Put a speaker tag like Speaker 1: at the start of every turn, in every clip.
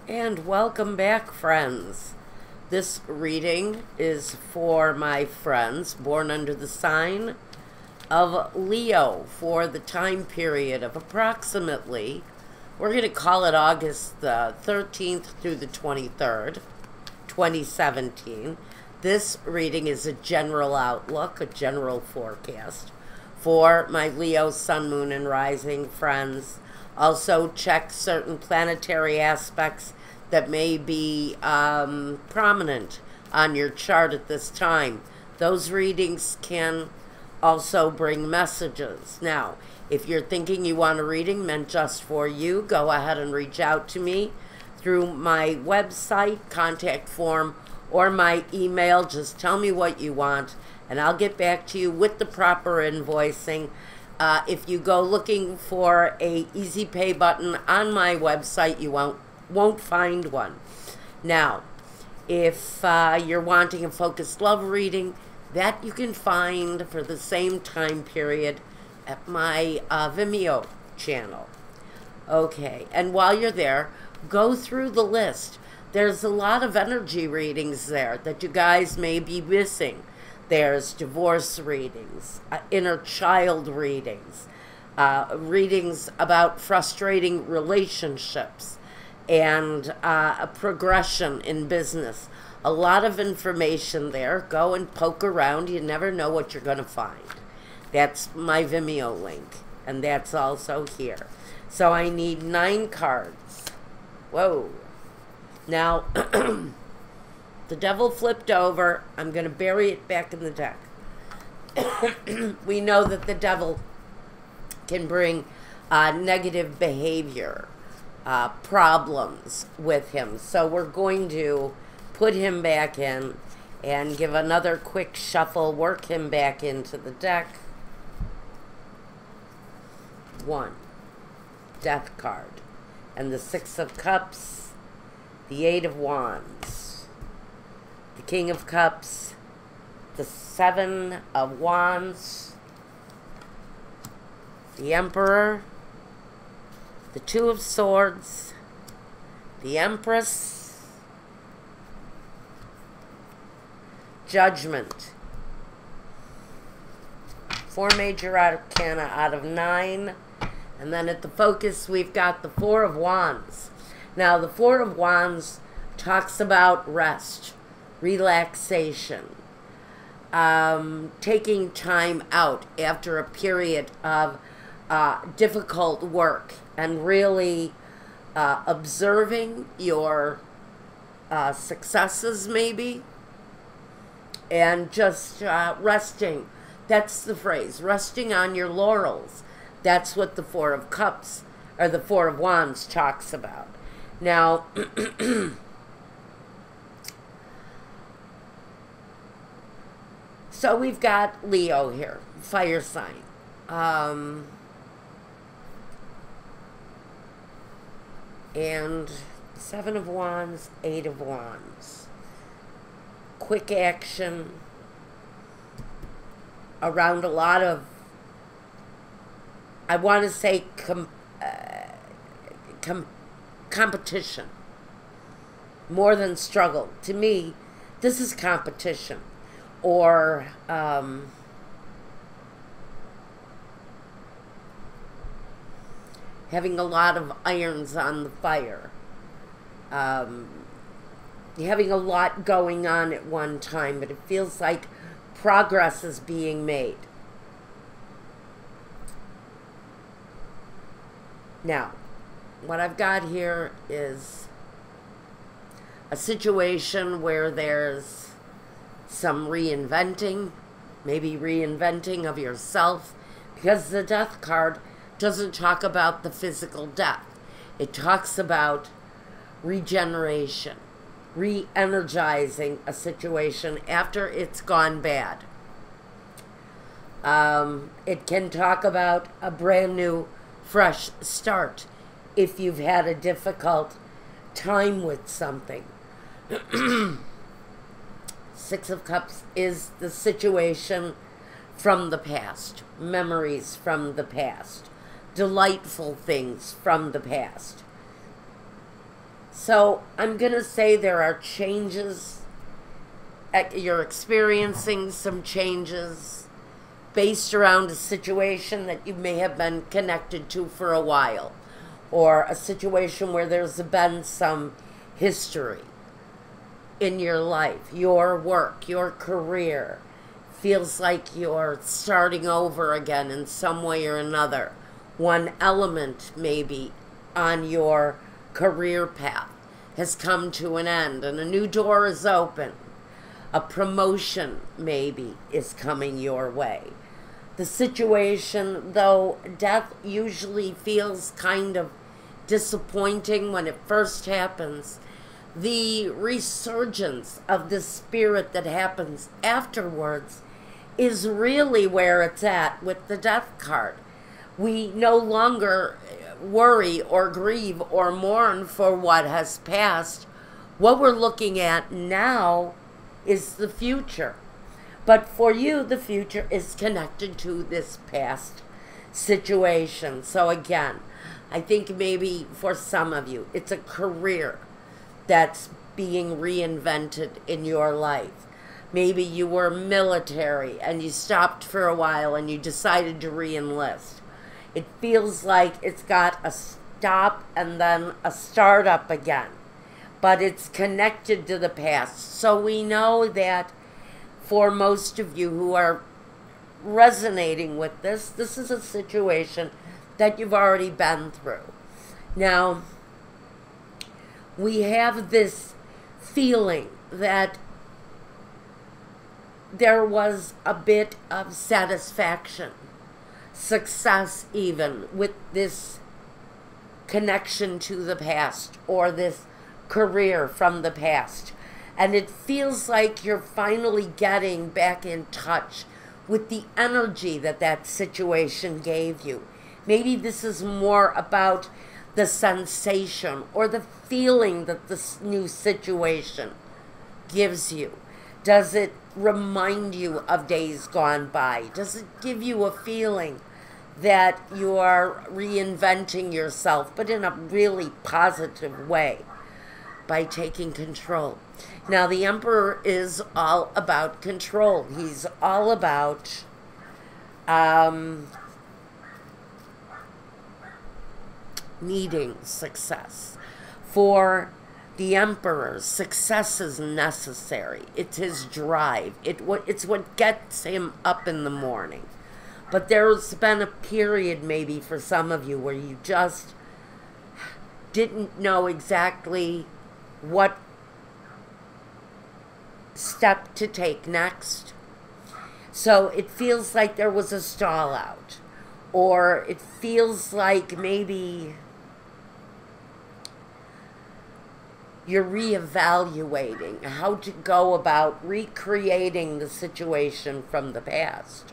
Speaker 1: And welcome back, friends. This reading is for my friends born under the sign of Leo for the time period of approximately, we're going to call it August the 13th through the 23rd, 2017. This reading is a general outlook, a general forecast for my Leo sun, moon, and rising friends. Also check certain planetary aspects that may be prominent on your chart at this time. Those readings can also bring messages. Now, if you're thinking you want a reading meant just for you, go ahead and reach out to me through my website, contact form, or my email. Just tell me what you want, and I'll get back to you with the proper invoicing. If you go looking for a easy pay button on my website, you won't find one. Now, if you're wanting a focused love reading, that you can find for the same time period at my Vimeo channel. Okay, and while you're there, go through the list. There's a lot of energy readings there that you guys may be missing. There's divorce readings, inner child readings, readings about frustrating relationships, and a progression in business. A lot of information there. Go and poke around. You never know what you're going to find. That's my Vimeo link, and that's also here. So I need 9 cards. Whoa. Now, the devil flipped over. I'm going to bury it back in the deck. We know that the devil can bring negative behavior, problems with him. So we're going to put him back in and give another quick shuffle, work him back into the deck. 1, Death card, and the 6 of Cups, the 8 of Wands, the King of Cups, the 7 of Wands, the Emperor, the 2 of Swords, the Empress, Judgment. 4 major arcana out of 9. And then at the focus, we've got the 4 of Wands. Now, the 4 of Wands talks about rest, relaxation, taking time out after a period of difficult work, and really observing your successes, maybe, and just resting. That's the phrase, resting on your laurels. That's what the 4 of Cups, or the 4 of Wands, talks about. Now, so we've got Leo here, fire sign. And 7 of Wands, 8 of Wands. Quick action around a lot of, I want to say, competition. More than struggle. To me, this is competition. Or having a lot of irons on the fire. Having a lot going on at one time, but it feels like progress is being made. Now, what I've got here is a situation where there's some reinventing, maybe reinventing of yourself, because the Death card doesn't talk about the physical death. It talks about regeneration, re-energizing a situation after it's gone bad. It can talk about a brand new, fresh start if you've had a difficult time with something. 6 of Cups is the situation from the past, memories from the past, delightful things from the past. So I'm going to say there are changes. You're experiencing some changes based around a situation that you may have been connected to for a while, or a situation where there's been some history in your life, your work, your career. Feels like you're starting over again in some way or another. One element maybe on your career path has come to an end and a new door is open. A promotion maybe is coming your way. The situation, though death usually feels kind of disappointing when it first happens, the resurgence of the spirit that happens afterwards is really where it's at with the death card. We no longer worry or grieve or mourn for what has passed. What we're looking at now is the future. But for you, the future is connected to this past situation. So again, I think maybe for some of you, it's a career that's being reinvented in your life. Maybe you were military and you stopped for a while and you decided to re-enlist. It feels like it's got a stop and then a start up again, but it's connected to the past. So we know that for most of you who are resonating with this, this is a situation that you've already been through. Now, we have this feeling that there was a bit of satisfaction, success even, with this connection to the past or this career from the past. And it feels like you're finally getting back in touch with the energy that that situation gave you. Maybe this is more about the sensation or the feeling that this new situation gives you. Does it remind you of days gone by? Does it give you a feeling that you are reinventing yourself, but in a really positive way by taking control? Now, the Emperor is all about control. He's all about needing success. For the Emperor, success is necessary. It's his drive. It's what gets him up in the morning. But there's been a period maybe for some of you where you just didn't know exactly what step to take next. So it feels like there was a stall out, or it feels like maybe you're reevaluating how to go about recreating the situation from the past.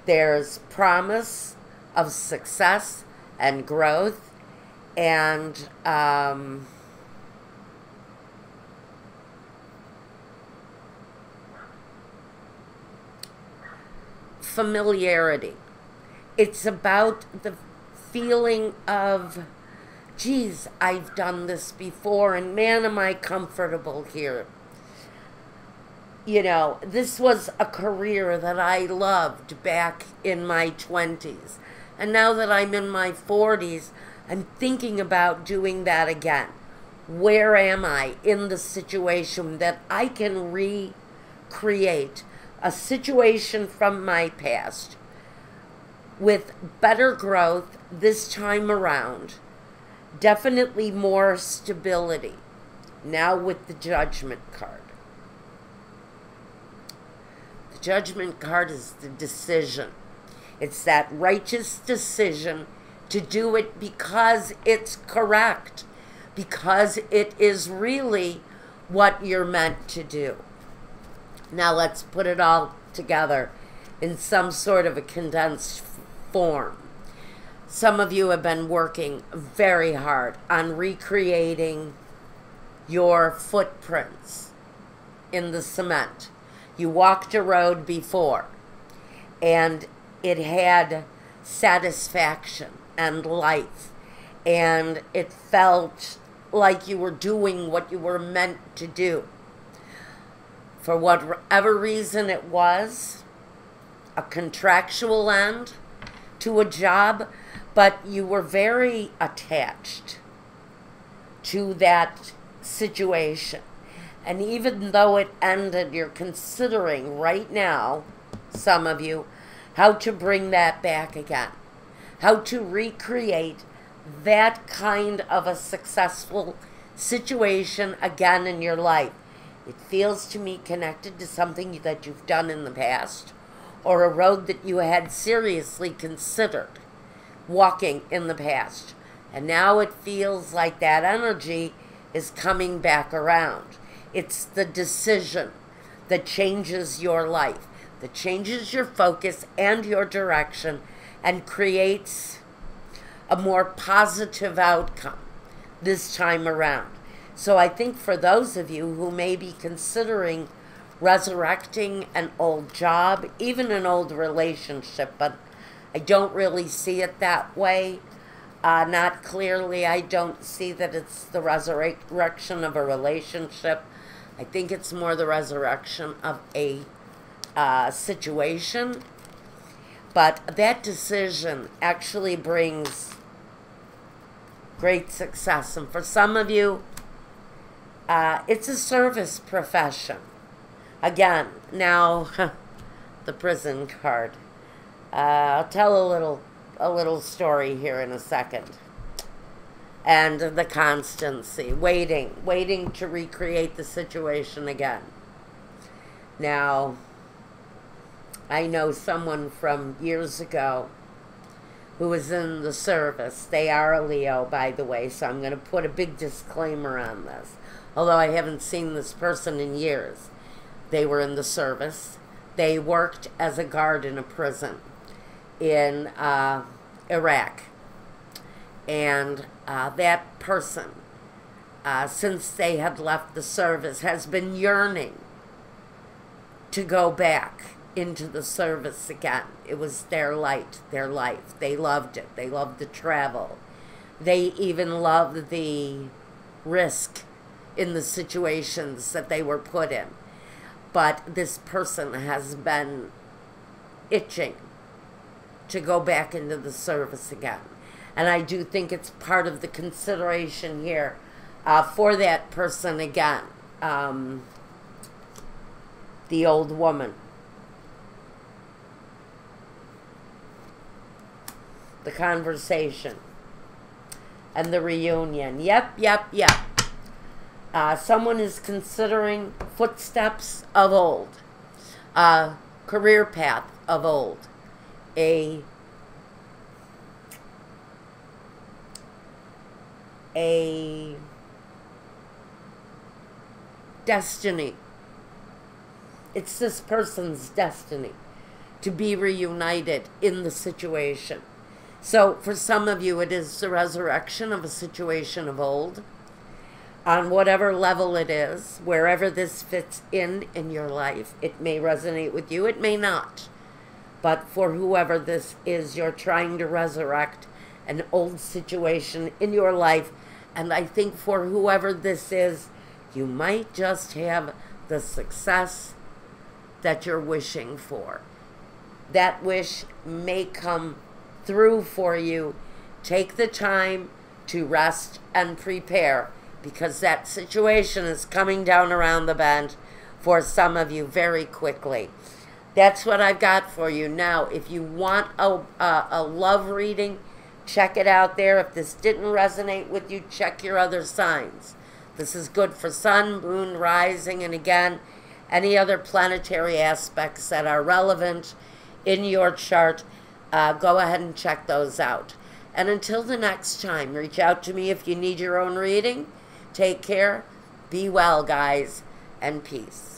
Speaker 1: There's promise of success and growth and familiarity. It's about the feeling of, geez, I've done this before, and man, am I comfortable here. You know, this was a career that I loved back in my 20s. And now that I'm in my 40s, I'm thinking about doing that again. Where am I in the situation that I can recreate a situation from my past with better growth this time around? Definitely more stability. Now with the Judgment card. The Judgment card is the decision. It's that righteous decision to do it because it's correct. Because it is really what you're meant to do. Now let's put it all together in some sort of a condensed form. Some of you have been working very hard on recreating your footprints in the cement. You walked a road before, and it had satisfaction and life, and it felt like you were doing what you were meant to do. For whatever reason it was, a contractual end to a job, but you were very attached to that situation. And even though it ended, you're considering right now, some of you, how to bring that back again. How to recreate that kind of a successful situation again in your life. It feels to me connected to something that you've done in the past, or a road that you had seriously considered walking in the past. And now it feels like that energy is coming back around. It's the decision that changes your life, that changes your focus and your direction, and creates a more positive outcome this time around. So I think for those of you who may be considering resurrecting an old job, even an old relationship, but I don't really see it that way. Not clearly. I don't see that it's the resurrection of a relationship. I think it's more the resurrection of a situation. But that decision actually brings great success. And for some of you, it's a service profession. Again, now, the prison card. I'll tell a little story here in a second. And the constancy, waiting to recreate the situation again. Now, I know someone from years ago who was in the service. They are a Leo, by the way, so I'm going to put a big disclaimer on this. Although I haven't seen this person in years. They were in the service. They worked as a guard in a prison in Iraq. And that person, since they had left the service, has been yearning to go back into the service again. It was their light, their life. They loved it. They loved the travel. They even loved the risk in the situations that they were put in. But this person has been itching to go back into the service again. And I do think it's part of the consideration here for that person again. The old woman. The conversation. And the reunion. Yep. Someone is considering footsteps of old. Career path of old. A destiny. It's this person's destiny to be reunited in the situation. So for some of you, it is the resurrection of a situation of old. On whatever level it is, wherever this fits in your life, it may resonate with you, it may not. But for whoever this is, you're trying to resurrect an old situation in your life. And I think for whoever this is, you might just have the success that you're wishing for. That wish may come through for you. Take the time to rest and prepare, because that situation is coming down around the bend for some of you very quickly. That's what I've got for you. Now, if you want a love reading, check it out there. If this didn't resonate with you, check your other signs. This is good for sun, moon, rising, and again, any other planetary aspects that are relevant in your chart. Go ahead and check those out. And until the next time, reach out to me if you need your own reading. Take care. Be well, guys, and peace.